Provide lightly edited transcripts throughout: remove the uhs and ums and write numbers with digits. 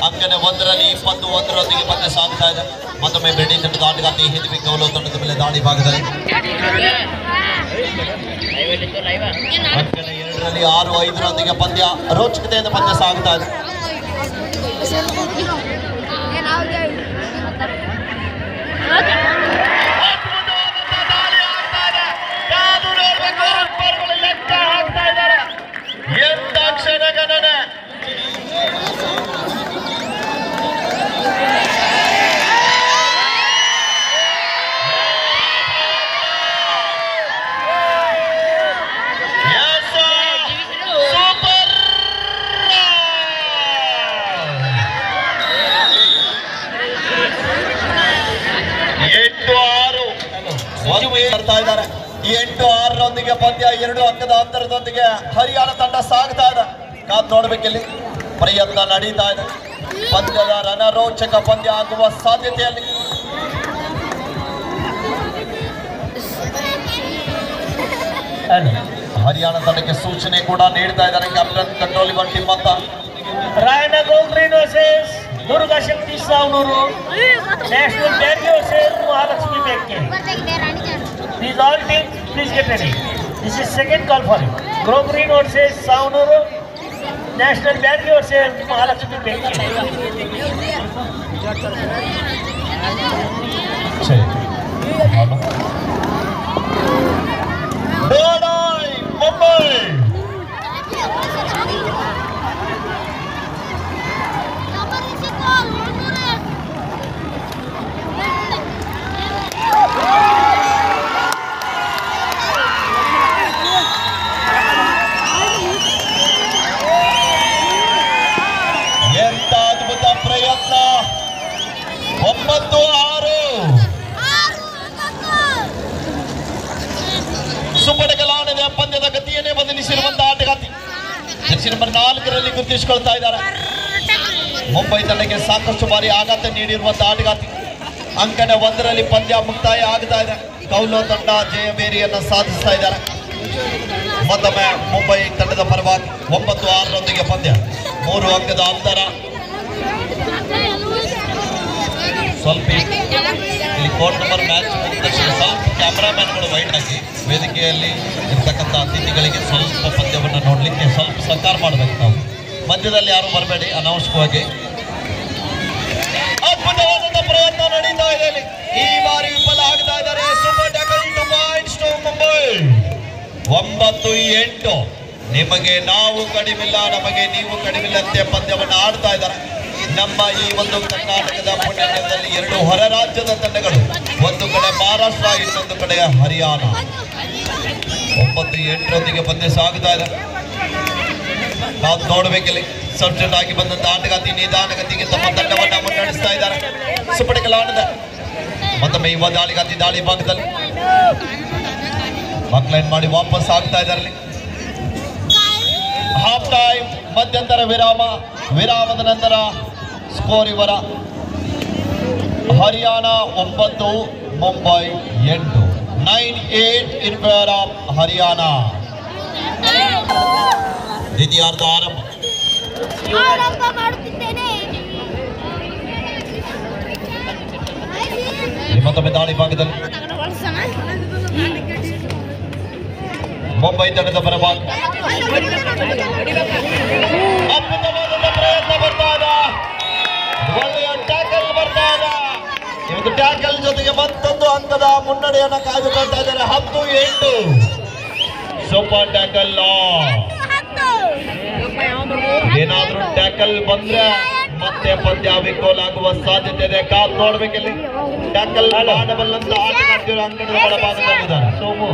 ಅಂಕನೆ 1ರಲ್ಲಿ 21ರೊಂದಿಗೆ ಪಂದ್ಯ ಸಾಗ್ತಾ ಇದೆ. ಮತ್ತೊಮ್ಮೆ ಬೆಳ್ಳಿ ತಂಡದ ಆಟಗಾರ್ತಿ ಹಿದ್ವಿ ಕೌಲೋ ತಂಡದ ಮೇಲೆ ದಾಳಿ ಭಾಗದಲ್ಲಿ ಅಂಕನೆ 2ರಲ್ಲಿ 6-5ರೊಂದಿಗೆ ಪಂದ್ಯ ರೋಚಕತೆಯಿಂದ ಪಂದ್ಯ ಸಾಗ್ತಾ ಇದೆ. ಎಂತ ಕ್ಷಣಗಣನೆ ಇದ್ದಾರೆ. 8-6ರೊಂದಿಗೆ ಪಂದ್ಯ 2 ಅಂಕದ ಅಂತರದೊಂದಿಗೆ ಹರಿಯಾಣ ತಂಡ ಸಾಗ್ತಾ ಇದೆ. ಕಾದ್ ನೋಡ್ಬೇಕಿಲ್ಲಿ ಪ್ರಯತ್ನ ನಡೀತಾ ಇದೆ. ಪಂದ್ಯದ ರಣರೋಚಕ ಪಂದ್ಯ ಆಗುವ ಸಾಧ್ಯತೆಯಲ್ಲಿ ಹರಿಯಾಣ ತಂಡಕ್ಕೆ ಸೂಚನೆ ಕೂಡ ನೀಡ್ತಾ ಇದ್ದಾರೆ ಕ್ಯಾಪ್ಟನ್ ಕಂಟ್ರೋಲ್ ಯುವರ್ ಟೀಮ್ ಅಂತ. ರಾಯಣ್ಣ ಗೋಲ್ಡ್ರೀನ್ versus Durga Shakti Savanur, national bank versus Mahalakshmi bank. These all teams, please get ready. This is second call for you. Go Green versus Saunuru, National Bank versus Mahalakshmi Bank. Dodai, Mumbai. ಪ್ರಯತ್ನ 9-6 ಸುಪಟಕಲಾಣದ ಪಂದ್ಯದ ಗತಿಯನ್ನೇ ಬದಲಿಸಿರುವಂತಹ ಆಟಗಾರ್ತಿ Jersey number 4ರಲ್ಲಿ ಗುರುತಿಸಿಕೊಳ್ತಾ ಇದ್ದಾರೆ. ಮುಂಬೈ ತಂಡಕ್ಕೆ ಸಾಕಷ್ಟು ಬಾರಿ ಆಘಾತ ನೀಡಿರುವಂತಹ ಆಟಗಾರ್ತಿ. ಅಂಕನೆ 1ರಲ್ಲಿ ಪಂದ್ಯ ಮುಕ್ತಾಯ ಆಗ್ತಾ ಇದೆ. ಕೌಲೋ ತಂಡ ಜಯಬೇರಿಯನ್ನು ಸಾಧಿಸ್ತಾ ಇದ್ದಾರೆ. ಮತ್ತೊಮ್ಮೆ ಮುಂಬೈ ತಂಡದ ಪರವಾಗಿ 9-6ರೊಂದಿಗೆ ಪಂದ್ಯ 3 ಅಂಕದ ಅಂತರ. ಸ್ವಲ್ಪ ಇಲ್ಲಿ ಕೋರ್ಟ್ ನಂಬರ್ ಮ್ಯಾಚ್ ಮುಗಿದ ತಕ್ಷಣ ಸ್ವಲ್ಪ ಕ್ಯಾಮ್ರಾಮ್ಯಾನ್ಗಳು ವೈಡ್ ಆಗಿ ವೇದಿಕೆಯಲ್ಲಿ ಇರ್ತಕ್ಕಂಥ ಅತಿಥಿಗಳಿಗೆ ಸ್ವಲ್ಪ ಪಂದ್ಯವನ್ನು ನೋಡಲಿಕ್ಕೆ ಸ್ವಲ್ಪ ಸಹಕಾರ ಮಾಡಬೇಕು. ನಾವು ಮಧ್ಯದಲ್ಲಿ ಯಾರು ಬರಬೇಡಿ ಅನಾವಶ್ಯಕವಾಗಿ. ಅದ್ಭುತವಾದಂಥ ಪ್ರಯತ್ನ ನಡೀತಾ ಇದೆ. ಈ ಬಾರಿ ವಿಫಲ ಆಗ್ತಾ ಇದ್ದಾರೆ. Super tackle 2 points to Mumbai. 9-8 ನಿಮಗೆ ನಾವು ಕಡಿಮಿಲ್ಲ, ನಮಗೆ ನೀವು ಕಡಿಮಿಲ್ಲಂತೆ ಪಂದ್ಯವನ್ನು ಆಡ್ತಾ ಇದ್ದಾರೆ. ನಮ್ಮ ಈ ಒಂದು ಕರ್ನಾಟಕದ ಪುಣ್ಯದಲ್ಲಿ 2 ಹೊರ ರಾಜ್ಯದ ತಂಡಗಳು, ಒಂದು ಕಡೆ ಮಹಾರಾಷ್ಟ್ರ, ಇನ್ನೊಂದು ಕಡೆ ಹರಿಯಾಣ. 9-8ರೊಂದಿಗೆ ಪಂದ್ಯ ಸಾಗುತ್ತಾ ಇದೆ. ನಾವು ನೋಡಬೇಕಿಲ್ಲಿ ಸಬ್ಜೆಕ್ಟ್ ಆಗಿ ಬಂದಂತ ಆಟಗಾರ್ತಿ ನಿಧಾನಗತಿಗೆ ತಮ್ಮ ತಂಡವನ್ನು ಮುನ್ನಡೆಸ್ತಾ ಇದ್ದಾರೆ. ಸುಪಟಕಲಾಣದ ಮತ್ತೊಮ್ಮೆ ಯುವ ದಾಳಿಗಾರ್ತಿ ದಾಳಿ ಭಾಗದಲ್ಲಿ ಬಾಕ್ಲೈನ್ ಮಾಡಿ ವಾಪಸ್ ಆಗ್ತಾ ಇದ್ದಾರೆ. ಹಾಫ್ ಟೈಮ್ ಮಧ್ಯಂತರ ವಿರಾಮದ ನಂತರ ಸ್ಕೋರ್ ಇವರ Haryana 9, Mumbai 8. 9-8 in favour of Haryana. ದ್ವಿತೀಯಾರ್ಧ ಆರಂಭ. ಮತ್ತೊಮ್ಮೆ ದಾಳಿ ಭಾಗದಲ್ಲಿ ಮುಂಬೈ ತಂಡದ ಪರವಾಗಿ ಅದ್ಭುತವಾದ ಪ್ರಯತ್ನ ಬರ್ತಾ ಇದೆ. ಒಳ್ಳೆಯ ಟ್ಯಾಕಲ್ ಬರ್ತಾ ಇದೆ. ಇವತ್ತು ಟ್ಯಾಕಲ್ ಜೊತೆಗೆ ಮತ್ತೊಂದು ಹಂತದ ಮುನ್ನಡೆಯನ್ನು ಕಾಯ್ದುಕೊಳ್ತಾ ಇದ್ದಾರೆ. 10-8 ಸೂಪರ್ ಟ್ಯಾಕಲ್. ಏನಾದ್ರೂ ಟ್ಯಾಕಲ್ ಬಂದ್ರೆ ಮತ್ತೆ ಪಂದ್ಯ ವಿಕೋಲಾಗುವ ಸಾಧ್ಯತೆ ಇದೆ. ಕಾಲ್ ನೋಡ್ಬೇಕಿಲ್ಲಿ ಟ್ಯಾಕಲ್ ಮಾಡಬಲ್ಲಂತ ಆಟಗಾರ್ತಿಯರು ಅಂಕಣದ ಒಳಭಾಗದಲ್ಲಿದ್ದಾರೆ. ಸೋಮು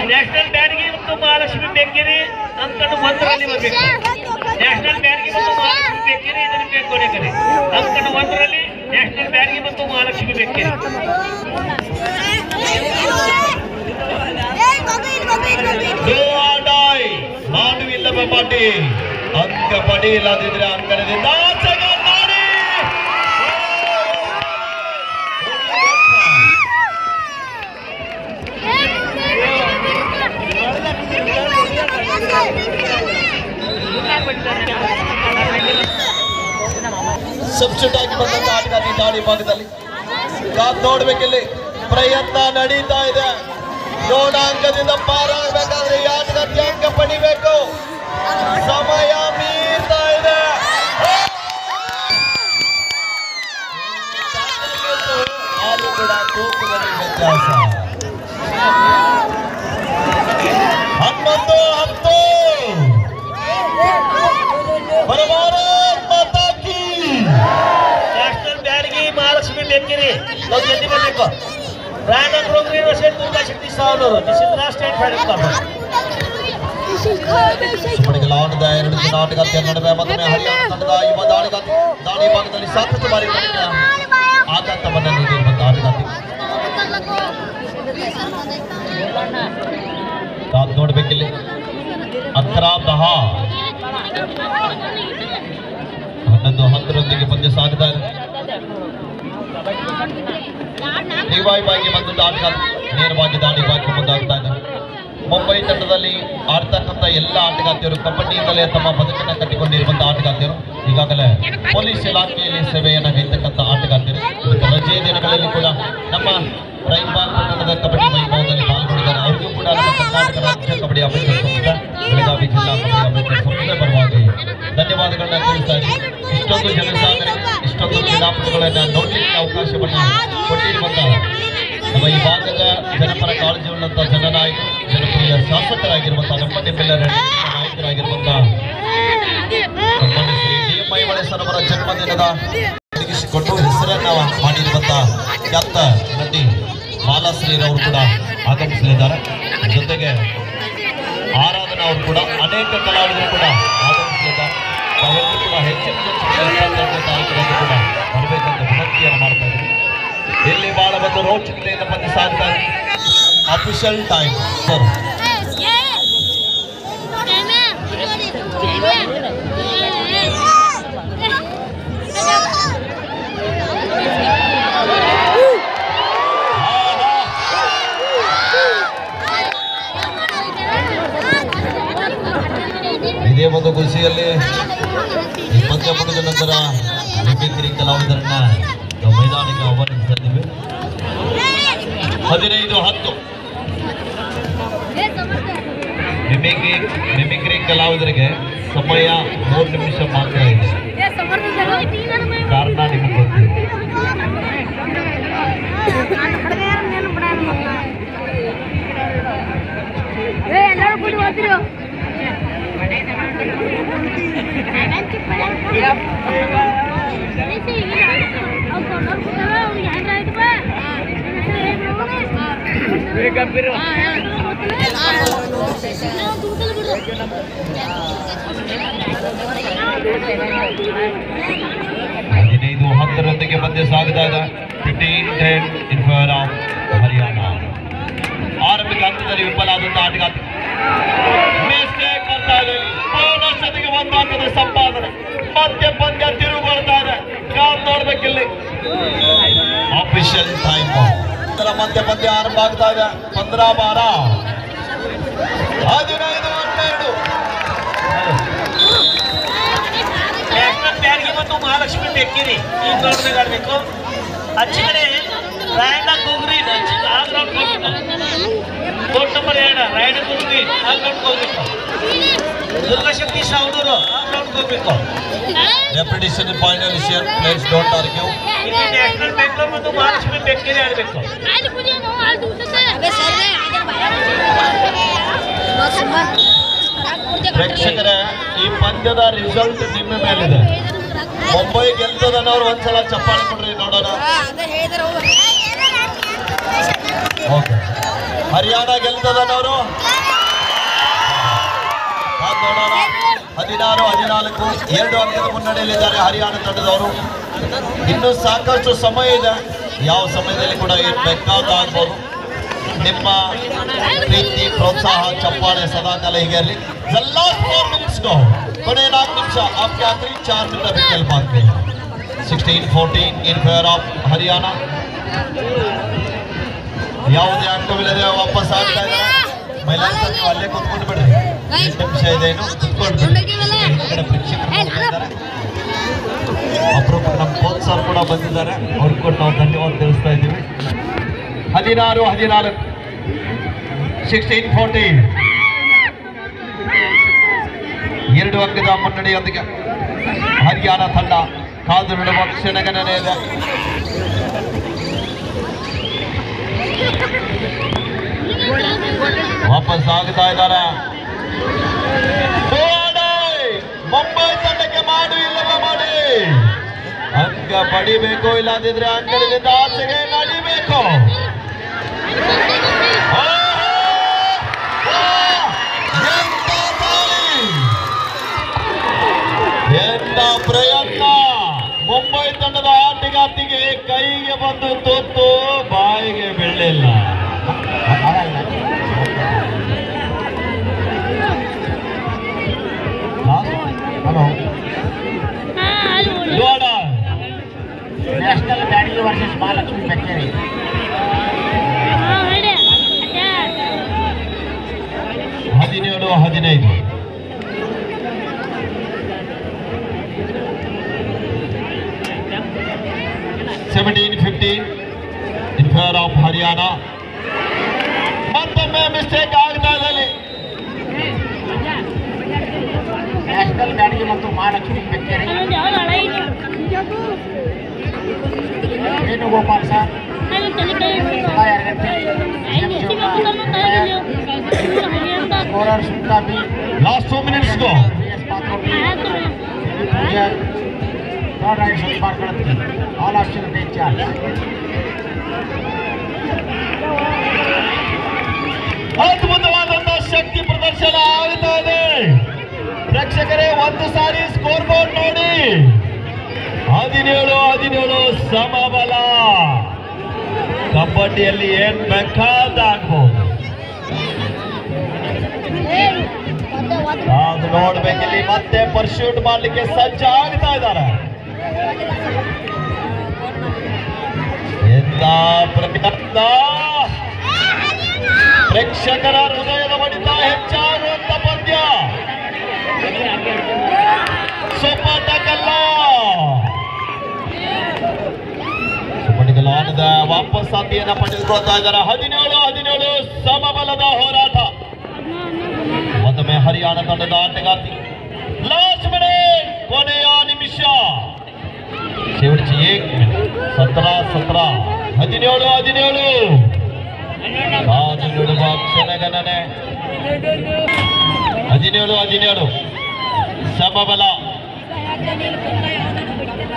ನ್ಯಾಷನಲ್ ಬ್ಯಾಂಕ್ಗೆ ಮತ್ತು ಮಹಾಲಕ್ಷ್ಮಿ ಬೆಂಕಿರಿ ಅಂಕಣ 1ರಲ್ಲಿ ಬರಬೇಕು. ನ್ಯಾಷನಲ್ ಬ್ಯಾಂಕ್ಗೆ ಮತ್ತು ಮಹಾಲಕ್ಷ್ಮಿ ಬೆಂಕಿರಿ ಇದನ್ನು ಬೇಡ್ಕೊನೆ ಕರೆ ಅಂಕಣ 1ರಲ್ಲಿ ನ್ಯಾಷನಲ್ ಬ್ಯಾಂಕ್ಗೆ ಮತ್ತು ಮಹಾಲಕ್ಷ್ಮಿ ಬೆಂಕಿರಿ. ಮಾಡುವಿಲ್ಲವೇ ಪಾಟಿ ಅಂಕ ಪಡೆಯಲಾದಿದ್ರೆ ಅಂಕಣದಿಂದ ಸಬ್ಸ್ಟಿಟ್ಯೂಟ್ ಆಗಿ ಬಂದಂತ ಆಟಗಾರ್ತಿ ದಾಳಿ ಭಾಗದಲ್ಲಿ ಕಾದ್ ನೋಡ್ಬೇಕಿಲ್ಲಿ ಪ್ರಯತ್ನ ನಡೀತಾ ಇದೆ. ಋಣಾಂಕದಿಂದ ಪಾರಾಗಬೇಕಾದ್ರೆ ಈ ಆಟಗಾರ್ತಿ ಅಂಕ ಪಡಿಬೇಕು. ಸಮಯ ಮೀರ್ತಾ ಇದೆ. ಆದ್ರೂ ಕೂಡ ತೂಕದಲ್ಲಿ ವ್ಯತ್ಯಾಸ 11-10 नेशनल ब्याडगी महालक्ष्मी बेकरी लोग जल्दी बरಬೇಕು. ರಾಯಣ್ಣ ಗ್ರೋಗ್ರಿ versus Durga Shakti Savanur. This is last time final cup. ಸುಮ್ಮನೆ ಆಟದ ಎರಡು ಜನ ಆಟಗಾರ್ತಿಯರ ನಡುವೆ ಮತ್ತೊಮ್ಮೆ ಹರಿಯಾಣ ತಂಡದ ಯುವ ದಾಳಿಗಾರ್ತಿ ದಾಳಿ ಭಾಗದಲ್ಲಿ ಸಾಕಷ್ಟು ಬಾರಿ ಕಡೆಗೆ ಆಘಾತವನ್ನು ನೀಡಿರುವಂತಹ ಆಟಗಾರ್ತಿ ಕಾದ್ ನೋಡ್ಬೇಕಿಲ್ಲಿ. ಅಕ್ರಾಮ್ ದಹಾ 11-10 ಪಂದ್ಯ ಸಾಗ್ತಾ ಇದೆ. ರಿವೈವಾಗಿ ಬಂದ ಆಟಗಾರ್ತಿ ನೇರವಾಗಿ ದಾಳಿ ಭಾಗಕ್ಕೆ ಮುಂದಾಗ್ತಾ ಇದೆ. ಮುಂಬೈ ತಂಡದಲ್ಲಿ ಆಡ್ತಕ್ಕಂಥ ಎಲ್ಲ ಆಟಗಾರ್ತಿಯರು ಕಬಡ್ಡಿಯಿಂದಲೇ ತಮ್ಮ ಬದುಕನ್ನು ಕಟ್ಟಿಕೊಂಡಿರುವಂತಹ ಆಟಗಾರ್ತಿಯರು. ಈಗಾಗಲೇ ಪೊಲೀಸ್ ಇಲಾಖೆಯಲ್ಲಿ ಸೇವೆಯನ್ನು ಗೈತಕ್ಕಂಥ ಆಟಗಾರ್ತಿಯರು ರಜೆ ದಿನಗಳಲ್ಲಿ ಕೂಡ ನಮ್ಮ ರೈನ್ಬಾಗ್ ಪಟ್ಟಣದ ಕಬಡ್ಡಿ ವೈಭವದಲ್ಲಿ ಪಾಲ್ಗೊಂಡಿದ್ದಾರೆ. ಅವರಿಗೂ ಕೂಡ ನಮ್ಮ ಕರ್ನಾಟಕ ರಾಜ್ಯ ಕಬಡ್ಡಿ ಅಭಿವೃದ್ಧಿ ಸಂಸ್ಥೆ ಬೆಳಗಾವಿ ಜಿಲ್ಲಾ ಕಬಡ್ಡಿ ಅಭಿವೃದ್ಧಿ ಸಂಸ್ಥೆ ಪರವಾಗಿ ಧನ್ಯವಾದಗಳನ್ನ ತಿಳಿಸ್ತಾ ಇದ್ದೀವಿ. ಇಷ್ಟೊಂದು ಜನಸಾಗರ ಇಷ್ಟೊಂದು ಕ್ರೀಡಾಪಟುಗಳನ್ನ ನೋಡ್ಲಿಕ್ಕೆ ಅವಕಾಶವನ್ನು ಕೊಟ್ಟಿರುವಂತಹ ನಮ್ಮ ಈ ಭಾಗದ ಜನಪರ ಕಾಳಜಿಯುಳ್ಳಂತಹ ಜನನಾಯಕರು ಜನಪ್ರಿಯ ಶಾಸಕರಾಗಿರುವಂತಹ ನಮ್ಮ ನಿಮ್ಮೆಲ್ಲರ ನಾಯಕರಾಗಿರುವಂತಹ ಶ್ರೀ DMI ಸರ್ ಅವರ ಜನ್ಮದಿನದ ಒದಗಿಸಿಕೊಂಡು ಹೆಸರನ್ನ ಮಾಡಿರುವಂತಹ ಖ್ಯಾತ ನಟಿ ಮಾಲಾಶ್ರೀರವರು ಕೂಡ ಆಗಮಿಸಲಿದ್ದಾರೆ. ಜೊತೆಗೆ ಆರಾಧನಾ ಅವರು ಕೂಡ ಅನೇಕ ಕಲಾವಿದರು ಕೂಡ ಆಗಮಿಸಲಿದ್ದಾರೆ. ತಾವೆಲ್ಲರೂ ಕೂಡ ಹೆಚ್ಚಿನ ತಾರೀಕಿನಲ್ಲಿ ಕೂಡ ಬರಬೇಕಂತ ವಿನಂತಿಯನ್ನು ಮಾಡ್ತಾ ಇದ್ದೀವಿ. ಇಲ್ಲಿ ಬಹಳ ಒಂದು ರೋಚಕತೆಯಿಂದ ಪಂದ್ಯ ಸಾಗ್ತಾ ಇದೆ. ಅಫಿಷಿಯಲ್ ಟೈಮ್ ಸರ್ ಇದೇ ಒಂದು ಖುಷಿಯಲ್ಲಿ ಈ ಪಂದ್ಯ ಮುಗಿದ ನಂತರ ಮಿಮಿಕ್ರಿ ಕಲಾವಿದರನ್ನ ನಾವು ಮೈದಾನಕ್ಕೆ ಆಹ್ವಾನಿಸ್ತಾ ಇದ್ದೀವಿ. 15-10 ಮಿಮಿಕ್ರಿ ಕಲಾವಿದರಿಗೆ ಸಮಯ 3 ನಿಮಿಷ ಮಾತ್ರ ಇದೆ. ಕಾರಣ ನಿಮಗೆ ಗೊತ್ತಿದೆ. ಪಂದ್ಯ ಸಾಗ್ತಾ ಇದೆ. 15-10 ಇನ್ ಫೇವರ್ ಆಫ್ ಹರಿಯಾಣ. ಆರಂಭಿಕ ಹಂತದಲ್ಲಿ ವಿಫಲ ಆದಂತಹ ಆಟಗಾರ್ತಿ ಮಿಸ್ಟೇಕ್ ಬರ್ತಾ ಇದೆ. ಬೋನಸ್ ಜೊತೆಗೆ 1 ಅಂಕದ ಸಂಪಾದನೆ. ಮತ್ತೆ ಪಂದ್ಯ ತಿರುಗೊಳ್ತಾ ಇದೆ. ಕಾದ್ ನೋಡ್ಬೇಕಿಲ್ಲಿ. ಅಫಿಷಿಯಲ್ ಟೈಮ್ ಮತ್ತೆ ಪಂದ್ಯ ಆರಂಭ ಆಗ್ತಾ ಇದೆ. 15-12 15-12 ನ್ಯಾಷನಲ್ ಬ್ಯಾಡ್ಗಿ ಮತ್ತು ಮಹಾಲಕ್ಷ್ಮಿ ಬೆಕ್ಕಿರಿ ಈ ಗ್ರೌಂಡ್ನಾಗ ಆಡಬೇಕು. ಆಚೆ ಕಡೆ ರಾಯಣ್ಣ ಗುಗ್ರಿ ಆ ಗ್ರೌಂಡ್ ಹೋಗ್ಬೇಕು. ಕೋರ್ಟ್ ನಂಬರ್ 2 ರಾಯಣ್ಣ ಗುಗ್ರಿ ಆ ಗ್ರೌಂಡ್ ಹೋಗ್ಬೇಕು. ದುರ್ಗಾ ಶಕ್ತಿ ಸಾವನೂರು ಆ ಗ್ರೌಂಡ್ ಹೋಗ್ಬೇಕು. Repetition final year place don't argue. ಇಲ್ಲಿ ನ್ಯಾಷನಲ್ ಬೆಂಗಳೂರು ಮತ್ತು ಮಹಾಲಕ್ಷ್ಮಿ ಬೆಕ್ಕಿರಿ ಆಡಬೇಕು. ಪ್ರೇಕ್ಷಕರೇ, ಈ ಪಂದ್ಯದ ರಿಸಲ್ಟ್ ನಿಮ್ಮ ಮೇಲಿದೆ. ಮುಂಬೈ ಗೆಲ್ತದನ್ನವ್ರು ಒಂದ್ಸಲ ಚಪ್ಪಾಳೆ ಕೊಡ್ರಿ ನೋಡೋಣ. ಓಕೆ, ಹರಿಯಾಣ ಗೆಲ್ತದನ್ನವರು ನೋಡೋಣ. 16-14 2 ಅಂಕದ ಮುನ್ನಡೆಯಲ್ಲಿದ್ದಾರೆ ಹರಿಯಾಣ ತಂಡದವರು. ಇನ್ನೂ ಸಾಕಷ್ಟು ಸಮಯ ಇದೆ. ಯಾವ ಸಮಯದಲ್ಲಿ ಕೂಡ ಏನು ಬೇಕಾದಾಗಬಹುದು. ನಿಮ್ಮ ಪ್ರೀತಿ ಪ್ರೋತ್ಸಾಹ ಚಪ್ಪಾಳೆ ಸದಾಕಾಲ ಹೀಗೆ ಇರಲಿ. ಲಾಸ್ಟ್ 4 ಮಿನಿಟ್ಸ್ ಗೋ. ಕೊನೆ 4 ನಿಮಿಷ. आपके आखिरी 4 मिनट अभी खेल बाकी है. 16-14 इन फेवर ऑफ हरियाಣ. ಯಾವುದೇ ಅಂಕವಿಲ್ಲದೆ ವಾಪಸ್ ಆಗ್ತಾ ಇದ್ದಾರೆ. ಮಹಿಳಾ ನೀವು ಅಲ್ಲೇ ಕೂತ್ಕೊಂಡು ಬಿಡ್ರಿ. 8 ನಿಮಿಷ ಇದೆ, ಇನ್ನು ಕೂತ್ಕೊಂಡು ಬಿಡ್ರಿ. ಪ್ರೇಕ್ಷಕರು ಅಪರೂಪ ನಮ್ಮ ಕೂಡ ಬಂದಿದ್ದಾರೆ, ಅವ್ರು ಕೂಡ ನಾವು ಧನ್ಯವಾದ ತಿಳಿಸ್ತಾ ಇದ್ದೀವಿ. 16-14 16-14 2 ಅಂಕದ ಮುನ್ನಡೆಯೊಂದಿಗೆ ಹರಿಯಾಣ ತಂಡ ಕಾದು ನೋಡುವ ಕ್ಷಣಗಣನೆ ಇದೆ. ವಾಪಸ್ ಆಗ್ತಾ ಇದ್ದಾರೆ. ಮುಂಬೈ ತಂಡಕ್ಕೆ ಮಾಡು ಇಲ್ಲವ ಮಾಡಿ ಅಂಕ ಪಡಿಬೇಕು, ಇಲ್ಲದಿದ್ರೆ ಅಂಕದಿಂದ ಆಚೆಗೆ ನಡಿಬೇಕು. ಎಂತ ಪ್ರಯತ್ನ! ಮುಂಬೈ ತಂಡದ ಆಟಗಾರ್ತಿಗೆ ಕೈಗೆ ಬಂದು ತುತ್ತು ಬಾಯಿಗೆ ಬೀಳಲಿಲ್ಲ. National Byadgi versus Mahalakshmi bakery. 17-15 17-15 in favor of Haryana. ಮತ್ತೊಮ್ಮೆ ಮಿಸ್ಟೇಕ್ ಆಗ್ತಾ ಇದೆ. ನ್ಯಾಷನಲ್ ಬ್ಯಾಡ್ಗಿ ಮತ್ತು Mahalakshmi bakery. Venugopal sir, scorer ಸುಲ್ತಾ ಬಿ. Last 2 minutes go. Third right Salman Kalatti. All option take charge. ಅದ್ಭುತವಾದಂತಹ ಶಕ್ತಿ ಪ್ರದರ್ಶನ ಆಗ್ತಾ ಇದೆ. ಪ್ರೇಕ್ಷಕರೇ, ಒಂದು ಸಾರಿ ಸ್ಕೋರ್ ಬೋರ್ಡ್ ನೋಡಿ. 17-17 ಸಮಬಲ. ಕಬಡ್ಡಿಯಲ್ಲಿ ಏನ್ ಬೇಕಾದಾಗಬಹುದು. ಅದು ನೋಡ್ಬೇಕಿಲ್ಲಿ ಮತ್ತೆ ಪರ್ಸ್ಯೂಟ್ ಮಾಡ್ಲಿಕ್ಕೆ ಸಜ್ಜ ಆಗ್ತಾ ಇದ್ದಾರೆ. ಎಂತ ಪ್ರಯತ್ನ! ಪ್ರೇಕ್ಷಕರ ಹೃದಯದ ಬಡಿತ ಹೆಚ್ಚಾಗುವಂತ ಪಂದ್ಯ. ಸೊಪ್ಪಟಕಲ್ಲ ಸುಪಟಿಗಲಾನದ ವಾಪಸ್ ಸಾತಿಯನ್ನ ಪಡೆದುಕೊಳ್ತಾ ಇದ್ದಾರೆ. 17-17 ಸಮಬಲದ ಹೋರಾಟ. ಮತ್ತೊಮ್ಮೆ ಹರಿಯಾಣ ತಂಡದ ಆಟಗಾರ್ತಿ. ಲಾಸ್ಟ್ ಮಿನಿಟ್, ಕೊನೆಯ ನಿಮಿಷ. शेवटची 1 मिनिट. 17-17 17-17 ಕಾದು ನೋಡುವ ಕ್ಷಣಗಣನೆ. 17-17 ಸಮಬಲ.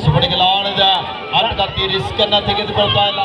ಸುಪಟಿಗಲಾನದ ಆಟಗಾರ್ತಿ ರಿಸ್ಕ್ ಅನ್ನ ತೆಗೆದುಕೊಳ್ತಾ ಇಲ್ಲ.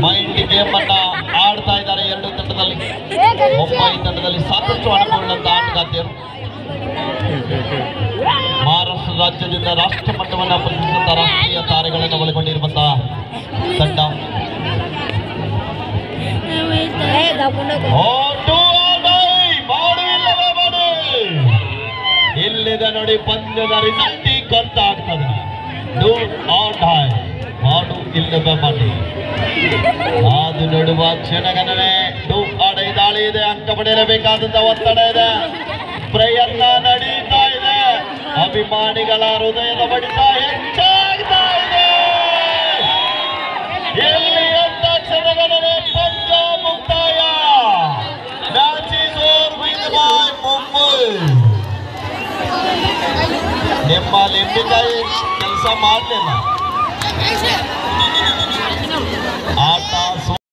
ಮೈಂಡ್ ಗೇಮ್ ಅನ್ನ ಆಡ್ತಾ ಇದ್ದಾರೆ ಎರಡು ತಂಡದಲ್ಲಿ. ಮುಂಬೈ ತಂಡದಲ್ಲಿ ಸಾಕಷ್ಟು ಅನುಭವವುಳ್ಳಂತ ಆಟಗಾರ್ತಿಯರು. ಮಹಾರಾಷ್ಟ್ರ ರಾಜ್ಯದಿಂದ ರಾಷ್ಟ್ರ ಮಟ್ಟವನ್ನು ಪ್ರತಿನಿಧಿಸುವಂತಹ ರಾಷ್ಟ್ರೀಯ ತಾರೆಗಳನ್ನು ಒಳಗೊಂಡಿರುವಂತಹ ತಂಡ. ಇಲ್ಲಿದೆ ನೋಡಿ ಪಂದ್ಯದ ರಿಸಲ್ಟ್ ಗೊತ್ತಾಗ್ತದೆ. ಡೂ ಆರ್ ಡೈ, ಮಾಡು ಇಲ್ಲದ ಮಾಡಿ. ಕಾದು ನೋಡುವ ಕ್ಷಣಗಣನೆ. ಡೂ ಆರ್ ಡೈ ದಾಳಿ ಇದೆ. ಅಂಕ ಪಡೆಯಲೇಬೇಕಾದಂತ ಒತ್ತಡ ಇದೆ. ಪ್ರಯತ್ನ ನಡೀತಾ ಇದೆ. ಅಭಿಮಾನಿಗಳ ಹೃದಯದ ಬಡಿತ ಹೆಚ್ಚಾಗ್ತಾ ಇದೆ. ಎಲ್ಲಿ ಅಂತ ಕ್ಷಣಗಣನೆ. ಪಂದ್ಯ ಮುಕ್ತಾಯ. Match is over win by Mumbai. ನಿಮ್ಮ ಲಿಂಬಿಕಾಯಿ ಕೆಲಸ ಮಾಡಲಿಲ್ಲ.